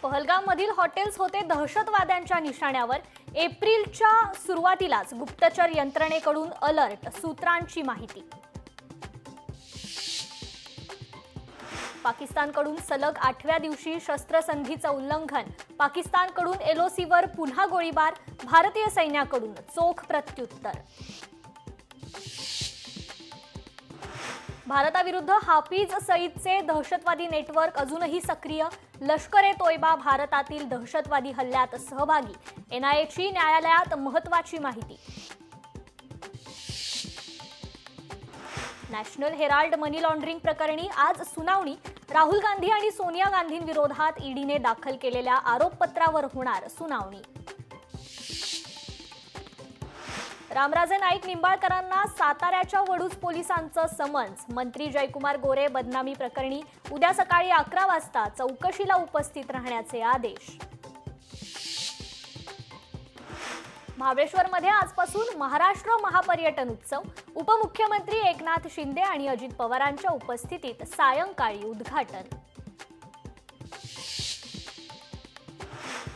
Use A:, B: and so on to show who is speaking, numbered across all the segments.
A: पहलगाममधील hotels होते दहशतवाद्यांच्या निशाण्यावर। एप्रिलच्या सुरुवातीलाच गुप्तचर यंत्रणेकडून अलर्ट, सूत्रांची माहिती। पाकिस्तानकडून सलग 8व्या दिवशी शस्त्रसंधीचं उल्लंघन। पाकिस्तानकडून एलओसीवर पुन्हा गोळीबार। भारतीय सैन्याकडून चोख प्रत्युत्तर। भारताविरुद्ध हाफिज सईदचे दहशतवादी नेटवर्क अजूनही सक्रिय। लष्कर-ए-तोयबा भारतातील दहशतवादी हल्ल्यात सहभागी। एनआयएची न्यायालयात महत्त्वाची माहिती। नॅशनल हेराल्ड मनी लॉन्ड्रिंग प्रकरणी आज सुनावणी। राहुल गांधी आणि सोनिया गांधींविरोधात ईडीने दाखल केलेल्या आरोपपत्रावर होणार सुनावणी। रामराजे नाईक निंबाळकरांना साताऱ्याच्या वडूज पोलिसांचं समन्स। मंत्री जयकुमार गोरे बदनामी प्रकरणी उद्या सकाळी 11 वाजता चौकशीला उपस्थित राहण्याचे आदेश। महाबळेश्वरमध्ये आजपासून महाराष्ट्र महापर्यटन उत्सव। उपमुख्यमंत्री एकनाथ शिंदे आणि अजित पवारांच्या उपस्थितीत सायंकाळी उद्घाटन।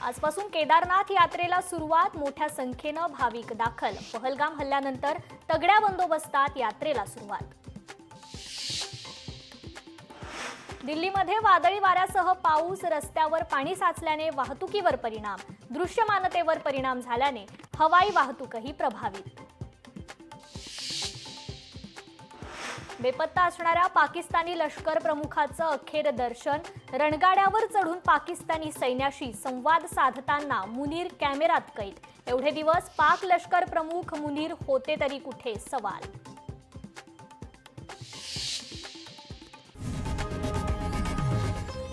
A: आजपासून केदारनाथ यात्रेला सुरुवात। मोठ्या संख्येनं भाविक दाखल। पहलगाम हल्ल्यानंतर तगड्या बंदोबस्तात यात्रेला सुरुवात। दिल्लीमध्ये वादळी वाऱ्यासह पाऊस। रस्त्यावर पाणी साचल्याने वाहतुकीवर परिणाम। दृश्यमानतेवर परिणाम झाल्याने हवाई वाहतूकही प्रभावित। बेपत्ता असणाऱ्या पाकिस्तानी लष्कर प्रमुखाचं अखेर दर्शन। रणगाड्यावर चढून पाकिस्तानी सैन्याशी संवाद साधताना मुनीर कॅमेऱ्यात कैद। एवढे दिवस पाक लष्कर प्रमुख मुनीर होते तरी कुठे सवाल।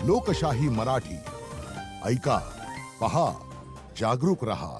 B: लोकशाही मराठी ऐका, पहा, जागरूक रहा।